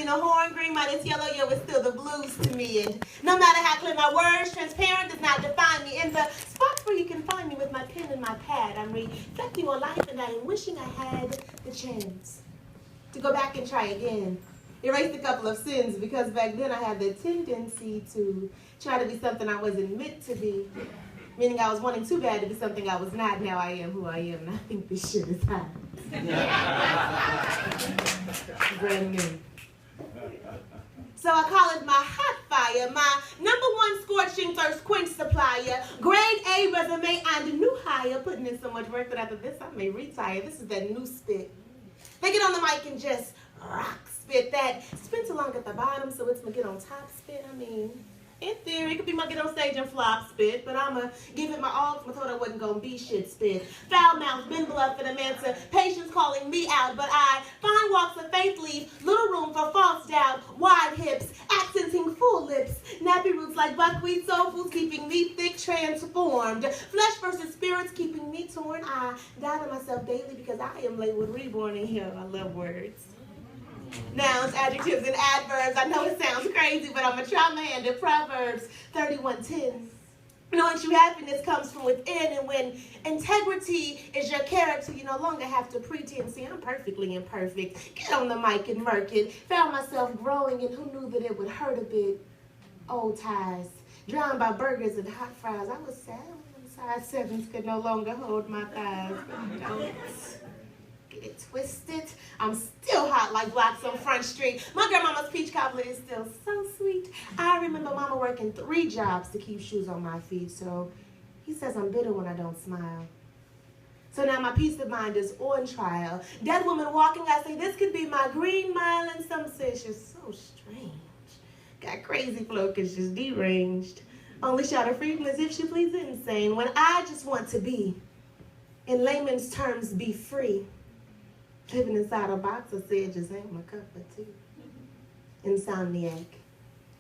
a horn, green minus yellow, yo, it's still the blues to me. And no matter how clear my words, transparent does not define me. In the spots where you can find me with my pen and my pad, I'm reflecting on life and I am wishing I had the chance to go back and try again. Erased a couple of sins because back then I had the tendency to try to be something I wasn't meant to be. Meaning I was wanting too bad to be something I was not. Now I am who I am, and I think this shit is hot. Brand new. So I call it my hot fire, my #1 scorching thirst quench supplier, grade A resume and new hire, putting in so much work that after this I may retire. This is that new spit. They get on the mic and just rock spit that. Spin too long at the bottom, so it's my get on top spit. I mean, in theory, it could be my get on stage and flop spit, but I'ma give it my all because I thought I wasn't gonna be shit spit. Foul mouth, been bluff and emancipation calling me out, but I find walks of faith leave little room for false doubt. Wide hips, accenting full lips, nappy roots like buckwheat, soul foods keeping me thick, transformed. Flesh versus spirits keeping me torn. I die to myself daily because I am labeled reborn in here. I love words. Nouns, adjectives, and adverbs. I know it sounds crazy, but I'm going to try my hand at Proverbs 31:10. Knowing true happiness comes from within, and when integrity is your character, you no longer have to pretend. See, I'm perfectly imperfect. Get on the mic and murk it. Found myself growing, and who knew that it would hurt a bit? Old ties, drowned by burgers and hot fries. I was sad when size 7s could no longer hold my thighs. But don't get it twisted. I'm still hot like blocks on Front Street. My grandmama's peach cobbler is still so sweet. I remember mama working 3 jobs to keep shoes on my feet. So he says I'm bitter when I don't smile. So now my peace of mind is on trial. Dead woman walking, I say this could be my green mile, and some say she's so strange. Got crazy flow cause she's deranged. Only shout her freedom as if she pleads insane. When I just want to be, in layman's terms, be free. Living inside a box, I said, just ain't my cup of tea. Insomniac.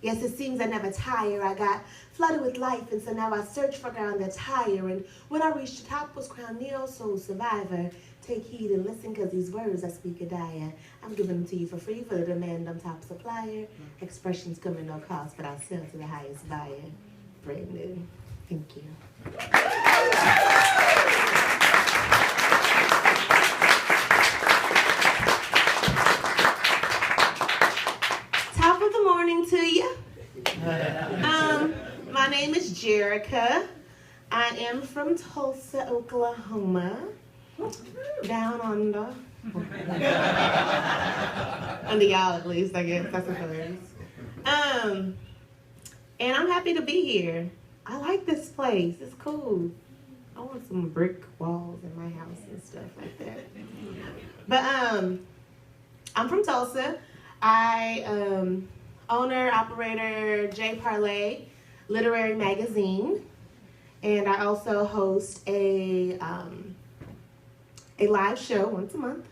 Yes, it seems I never tire. I got flooded with life, and so now I search for ground that's higher. And when I reached the top, was crowned neo-soul survivor. Take heed and listen, because these words I speak are dire. I'm giving them to you for free for the demand I'm top supplier. Expressions come at no cost, but I sell to the highest buyer. Brand new. Thank you. To you. My name is Jerica. I am from Tulsa, Oklahoma. Down under. Under y'all at least, I guess. That's hilarious. And I'm happy to be here. I like this place. It's cool. I want some brick walls in my house and stuff like that. But I'm from Tulsa. I owner, operator, JParle literary magazine, and I also host a live show once a month,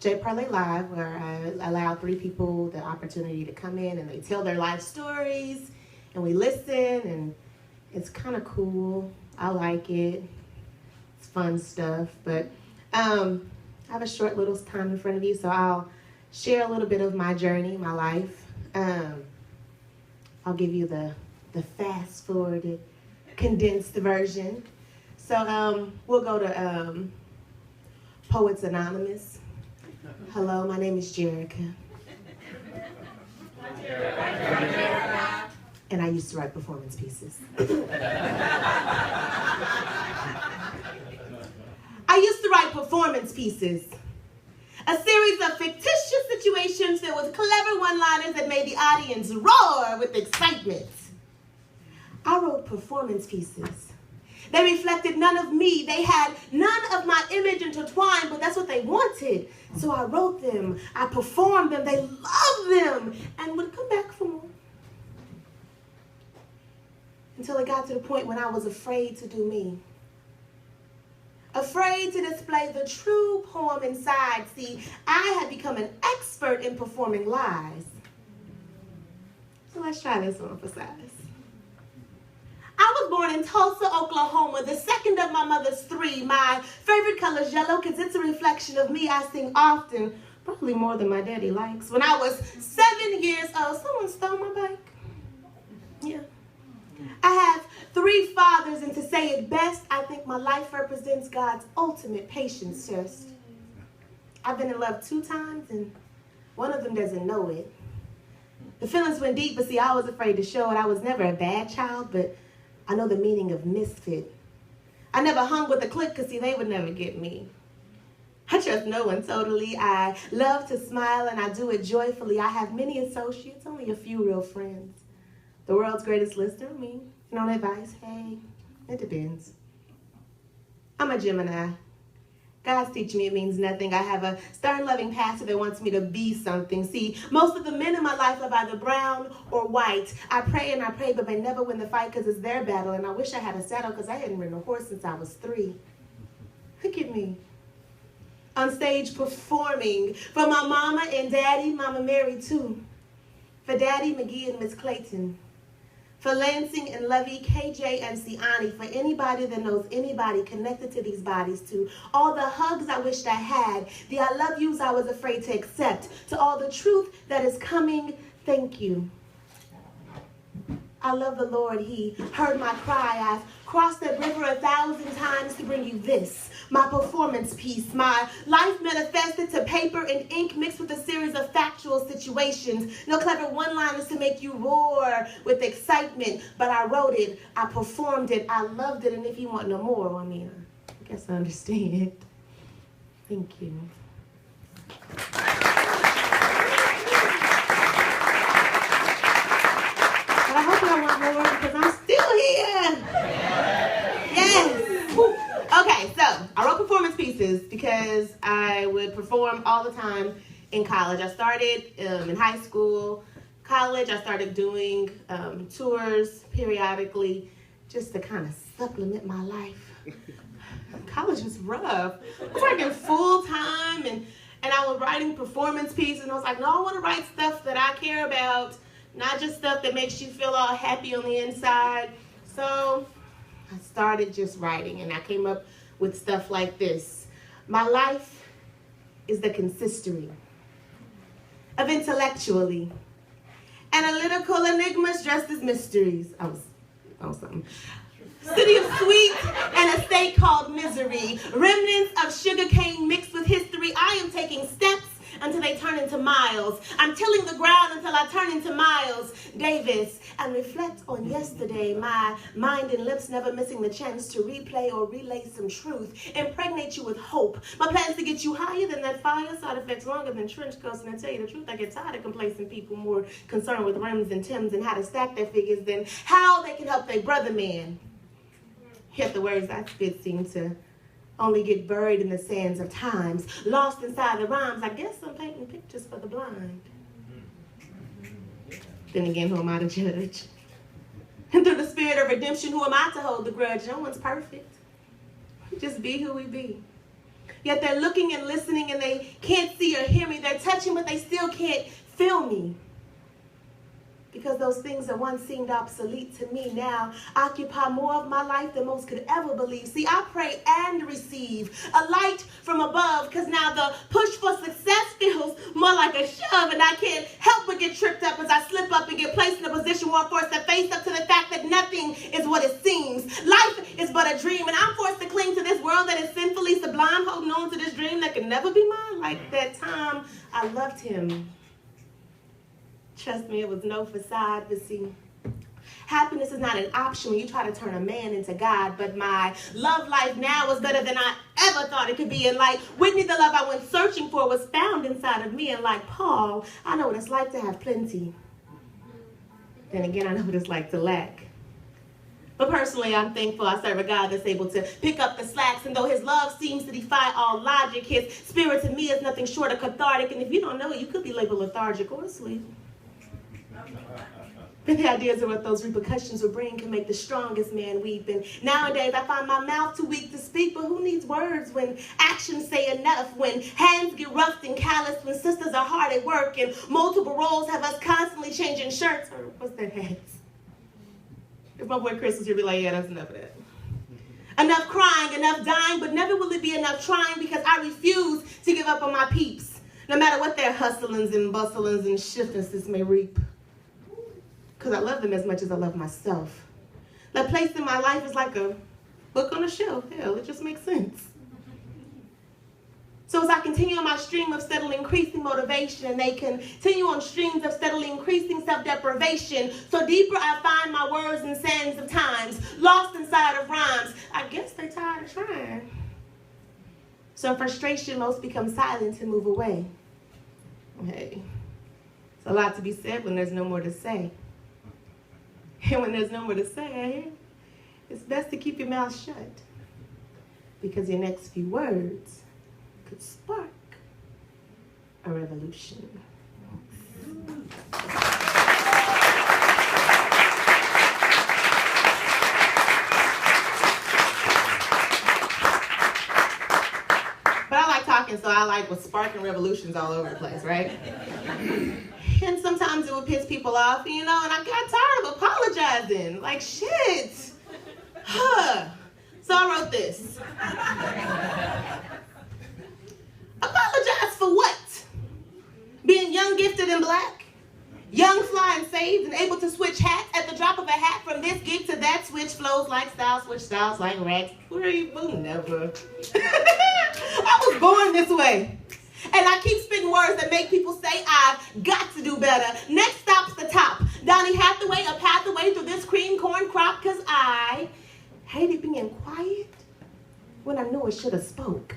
JParle Live, where I allow 3 people the opportunity to come in and they tell their life stories, and we listen, and it's kind of cool. I like it. It's fun stuff, but I have a short little time in front of you, so I'll share a little bit of my journey, my life. I'll give you the fast-forwarded, condensed version. So we'll go to Poets Anonymous. Hello, my name is Jerica. And I used to write performance pieces. I used to write performance pieces. A series of fictitious situations filled with clever one-liners that made the audience roar with excitement. I wrote performance pieces. They reflected none of me. They had none of my image intertwined, but that's what they wanted. So I wrote them. I performed them. They loved them and would come back for more. Until it got to the point when I was afraid to do me. Afraid to display the true poem inside. See, I had become an expert in performing lies. So let's try this one for size. I was born in Tulsa, Oklahoma, the second of my mother's 3. My favorite color is yellow because it's a reflection of me. I sing often, probably more than my daddy likes. When I was 7 my life represents God's ultimate patience test. I've been in love 2 times, and one of them doesn't know it. The feelings went deep, but see, I was afraid to show it. I was never a bad child, but I know the meaning of misfit. I never hung with a clique, because see, they would never get me. I trust no one totally. I love to smile, and I do it joyfully. I have many associates, only a few real friends. The world's greatest listener, me. No advice, hey, it depends. I'm a Gemini. God's teaching me it means nothing. I have a stern, loving pastor that wants me to be something. See, most of the men in my life are either brown or white. I pray and I pray, but they never win the fight because it's their battle. And I wish I had a saddle because I hadn't ridden a horse since I was 3. Look at me. On stage performing for my mama and daddy, Mama Mary too. For Daddy, McGee, and Miss Clayton. For Lansing and Lovey, KJ, and Siani, for anybody that knows anybody connected to these bodies, to all the hugs I wished I had, the I love yous I was afraid to accept, to all the truth that is coming, thank you. I love the Lord, He heard my cry. I've crossed that river 1,000 times to bring you this, my performance piece, my life manifested to paper and ink mixed with a series of factual situations. No clever one-liners to make you roar with excitement, but I wrote it, I performed it, I loved it, and if you want no more, I mean, I guess I understand. Thank you. But I hope I want more because I'm still here. Yes. Woo. Okay, so I wrote performance pieces because I would perform all the time in college. I started in high school. College, I started doing tours periodically just to kind of supplement my life. College was rough. I was working full time and I was writing performance pieces, and I was like, no, I want to write stuff that I care about, not just stuff that makes you feel all happy on the inside. So I started just writing, and I came up with stuff like this. My life is the consistory of intellectually analytical enigmas dressed as mysteries. I was on something. City of sweet and a state called misery. Remnants of sugarcane mixed with history. I am taking steps until they turn into miles. I'm tilling the ground until I turn into Miles Davis and reflect on yesterday. My mind and lips never missing the chance to replay or relay some truth. Impregnate you with hope. My plan is to get you higher than that fire. Side effects longer than trench coats. And I tell you the truth, I get tired of complacent people more concerned with rims and Timbs and how to stack their figures than how they can help their brother man. Yet the words I spit seem to only get buried in the sands of times, lost inside the rhymes. I guess I'm painting pictures for the blind. Then again, who am I to judge? And through the spirit of redemption, who am I to hold the grudge? No one's perfect. Just be who we be. Yet they're looking and listening and they can't see or hear me. They're touching, but they still can't feel me. Because those things that once seemed obsolete to me now occupy more of my life than most could ever believe. See, I pray and receive a light from above, because now the push for success feels more like a shove, and I can't help but get tripped up as I slip up and get placed in a position where I'm forced to face up to the fact that nothing is what it seems. Life is but a dream, and I'm forced to cling to this world that is sinfully sublime, holding on to this dream that can never be mine. Like that time I loved him. Trust me, it was no facade, but see, happiness is not an option when you try to turn a man into God, but my love life now is better than I ever thought it could be. And like Whitney, the love I went searching for was found inside of me. And like Paul, I know what it's like to have plenty. Then again, I know what it's like to lack. But personally, I'm thankful I serve a God that's able to pick up the slacks. And though his love seems to defy all logic, his spirit to me is nothing short of cathartic. And if you don't know it, you could be labeled lethargic or asleep. But the ideas of what those repercussions will bring can make the strongest man weep. And nowadays I find my mouth too weak to speak, but who needs words when actions say enough, when hands get roughed and calloused, when sisters are hard at work and multiple roles have us constantly changing shirts, or what's that hats? If my boy Chris was here, he'd be like, yeah, that's enough of that. Enough crying, enough dying, but never will it be enough trying, because I refuse to give up on my peeps, no matter what their hustlings and bustlings and shiftlessness may reap. Because I love them as much as I love myself. That place in my life is like a book on a shelf. Hell, it just makes sense. So as I continue on my stream of steadily increasing motivation, and they continue on streams of steadily increasing self-deprivation, so deeper I find my words in sands of times, lost inside of rhymes. I guess they tired of trying. So in frustration, most become silent and move away. Hey, it's a lot to be said when there's no more to say. And when there's no more to say, it's best to keep your mouth shut, because your next few words could spark a revolution. But I like talking, so I like with sparking revolutions all over the place, right? And sometimes it would piss people off, and I got tired of apologizing. Like, shit. So I wrote this. Apologize for what? Being young, gifted, and black? Young, fly, and saved, and able to switch hats at the drop of a hat from this gig to that, switch flows like style, switch styles like racks. Where are you? Never. I was born this way. And I keep spitting words that make people say I've got to do better. Next stop's the top. Donny Hathaway, a pathway through this cream corn crop, because I hated being quiet when I knew I should have spoke.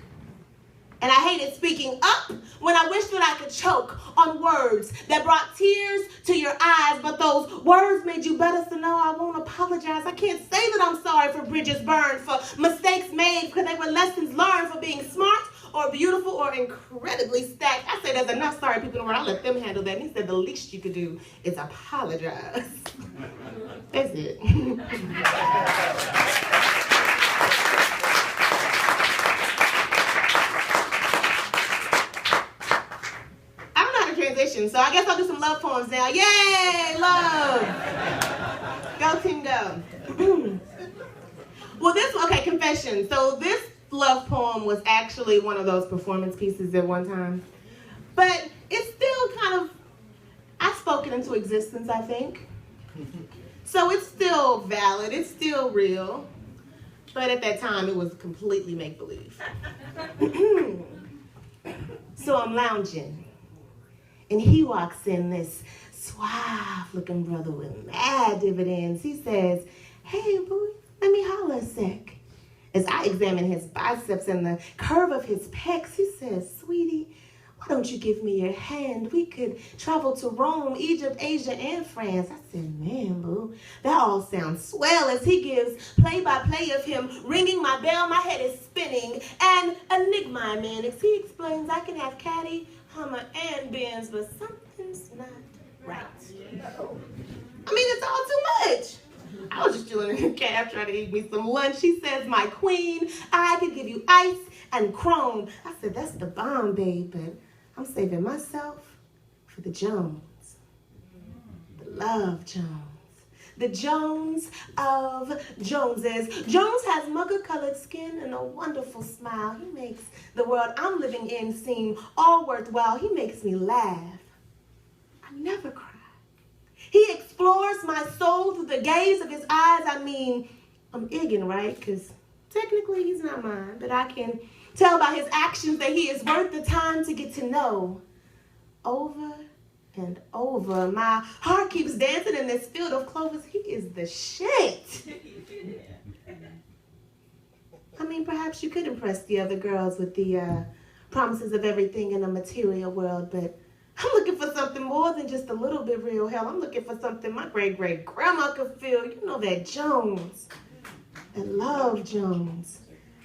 And I hated speaking up when I wished that I could choke on words that brought tears to your eyes. But those words made you better, so no, I won't apologize. I can't say that I'm sorry for bridges burned, for mistakes made, because they were lessons learned, for being smart or beautiful or incredibly stacked. I say there's enough sorry people in the world. I'll let them handle that. And he said the least you could do is apologize. That's it. So I guess I'll do some love poems now. Yay, love. Go team go. Well, confession. So this love poem was actually one of those performance pieces at one time. But it's still I spoke it into existence, I think. So it's still valid, it's still real. But at that time, it was completely make-believe. So I'm lounging. And he walks in, this suave-looking brother with mad dividends. He says, "Hey, boo, let me holler a sec." As I examine his biceps and the curve of his pecs, he says, "Sweetie, why don't you give me your hand? We could travel to Rome, Egypt, Asia, and France." I said, "Man, boo, that all sounds swell." As he gives play-by-play of him ringing my bell, my head is spinning. And enigma in Mannix, he explains I can have caddy, Hummer, and Benz, but something's not right. I mean, it's all too much. I was just chilling in the cab trying to eat me some lunch. She says, "My queen, I could give you ice and chrome." I said, "That's the bomb, babe, but I'm saving myself for the Jones. The love Jones. The Jones of Joneses." Jones has mugger-colored skin and a wonderful smile. He makes the world I'm living in seem all worthwhile. He makes me laugh. I never cry. He explores my soul through the gaze of his eyes. I mean, I'm Iggin, right? Because technically he's not mine, but I can tell by his actions that he is worth the time to get to know. Over and over, my heart keeps dancing in this field of clovers. He is the shit. I mean, perhaps you could impress the other girls with the promises of everything in a material world, but I'm looking for something more than just a little bit real. Hell, I'm looking for something my great-great-grandma could feel. You know, that Jones, that love Jones,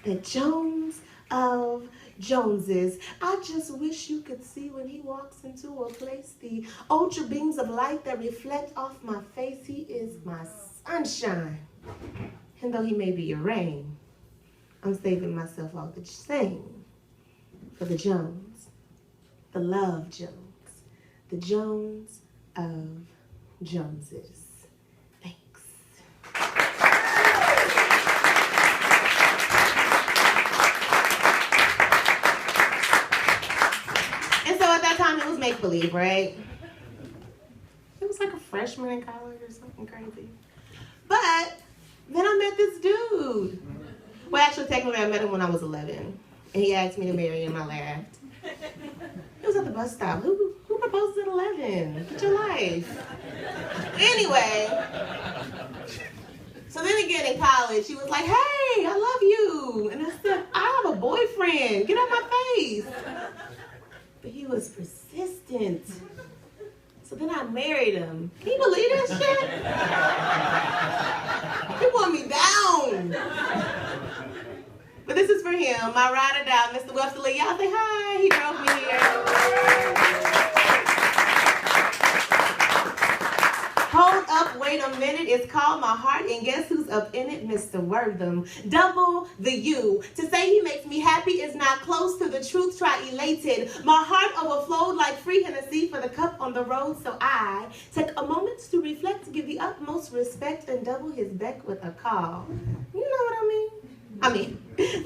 that Jones of Joneses. I just wish you could see when he walks into a place, the ultra beams of light that reflect off my face. He is my sunshine. And though he may be your rain, I'm saving myself all the same for the Jones, the love Jones, the Jones of Joneses. Thanks. And so at that time, it was make-believe, right? It was like a freshman in college or something crazy. But then I met this dude. Well, actually, technically, I met him when I was 11. And he asked me to marry him. I laughed. It was at the bus stop. Who proposed at 11? Get your life. Anyway. So then again in college, she was like, hey, I love you. And I said, I have a boyfriend. Get out my face. But he was persistent. So then I married him. Can you believe that shit? He want me down. But this is for him, my ride or die, Mr. Webster Lee. Y'all say hi. He drove me here. Hold up, wait a minute. It's called My Heart, and guess who's up in it? Mr. Wortham. Double the U. To say he makes me happy is not close to the truth. Try elated. My heart overflowed like free Hennessy for the cup on the road. So I take a moment to reflect, to give the utmost respect, and double his beck with a call. You know what I mean?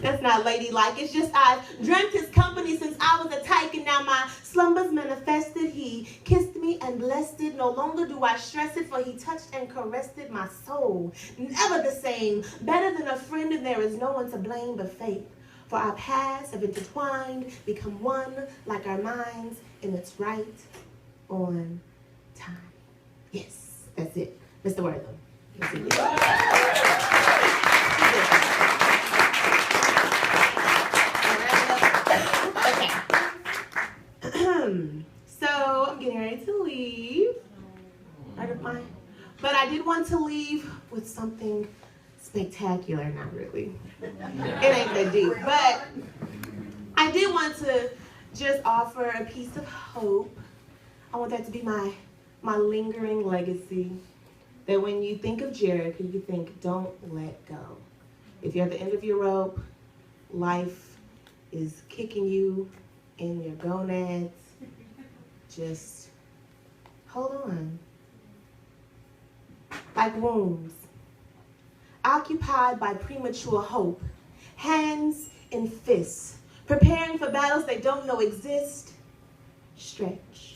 That's not ladylike. It's just I've dreamt his company since I was a tyke, and now my slumbers manifested. He kissed me and blessed it. No longer do I stress it, for he touched and caressed it. My soul, never the same. Better than a friend, and there is no one to blame but fate. For our paths have intertwined, become one, like our minds, and it's right on time. Yes, that's it. Mr. Wortham. So I'm getting ready to leave. But I did want to leave with something spectacular. Not really. It ain't that deep. But I did want to just offer a piece of hope. I want that to be my lingering legacy. That when you think of Jerica, you think, don't let go. If you're at the end of your rope, life is kicking you in your gonads, just hold on. Like wombs, occupied by premature hope, hands in fists, preparing for battles they don't know exist, stretch.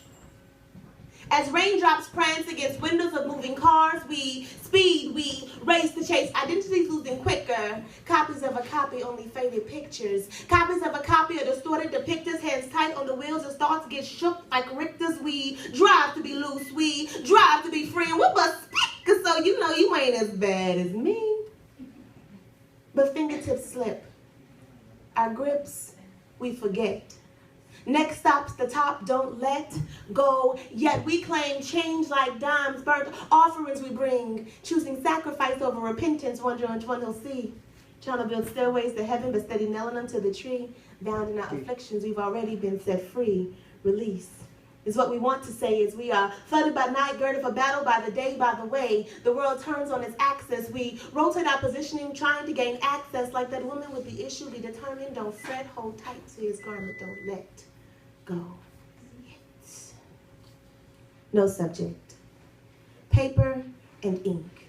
As raindrops prance against windows of moving cars, we speed, we race to chase identities losing quicker. Copies of a copy, only faded pictures. Copies of a copy of distorted depictors, hands tight on the wheels as thoughts get shook like Richters. We drive to be loose, we drive to be free, and we must speak, cause so you know you ain't as bad as me. But fingertips slip. Our grips, we forget. Next stop's the top, don't let go. Yet we claim change like dimes, burnt offerings we bring, choosing sacrifice over repentance, wondering which one he'll see. Trying to build stairways to heaven, but steady nailing them to the tree. Bound in our afflictions, we've already been set free. Release is what we want to say is we are flooded by night, girded for battle by the day, by the way. The world turns on its axis. We rotate our positioning, trying to gain access. Like that woman with the issue, be determined, don't fret, hold tight to his garment, don't let go yet. No subject. Paper and ink.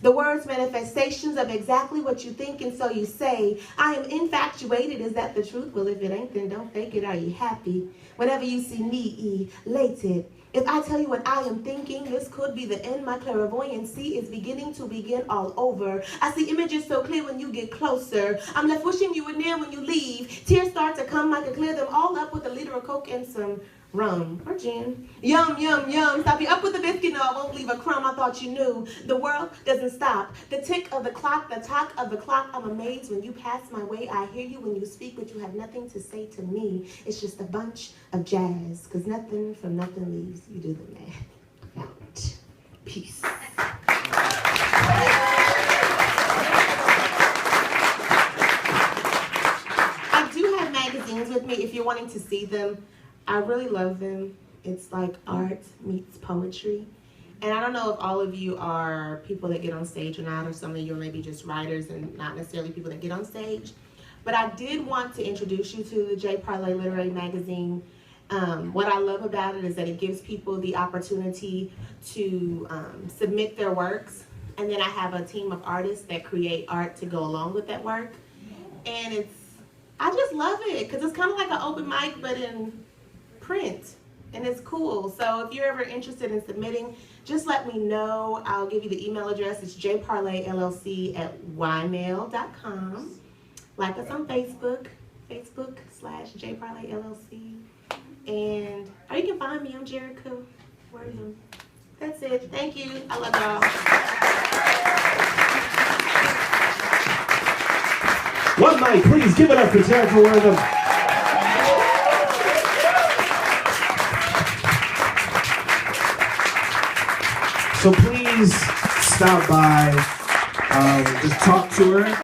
The words manifestations of exactly what you think and so you say. I am infatuated. Is that the truth? Well, if it ain't, then don't fake it. Are you happy? Whenever you see me elated. If I tell you what I am thinking, this could be the end. My clairvoyancy is beginning to begin all over. I see images so clear when you get closer. I'm left wishing you were near when you leave. Tears start to come. I can clear them all up with a liter of Coke and some rum or gin. Yum, yum, yum. Stop you up with the biscuit. No, I won't leave a crumb. I thought you knew. The world doesn't stop. The tick of the clock, the talk of the clock. I'm amazed when you pass my way. I hear you when you speak, but you have nothing to say to me. It's just a bunch of jazz. Because nothing from nothing leaves. You do the math. Out. Peace. I do have magazines with me if you're wanting to see them. I really love them. It's like art meets poetry. And I don't know if all of you are people that get on stage or not, or some of you are maybe just writers and not necessarily people that get on stage. But I did want to introduce you to the JParle Literary Magazine. What I love about it is that it gives people the opportunity to submit their works. And then I have a team of artists that create art to go along with that work. And I just love it because it's kind of like an open mic, but in print, and it's cool. So if you're ever interested in submitting, just let me know. I'll give you the email address. It's jparlellc@ymail.com. Like us on Facebook, Facebook.com/JParle LLC. And or you can find me. I'm Jerica Wortham. That's it. Thank you. I love y'all. One mic, please give it up for Jerica Wortham. So please stop by, just talk to her.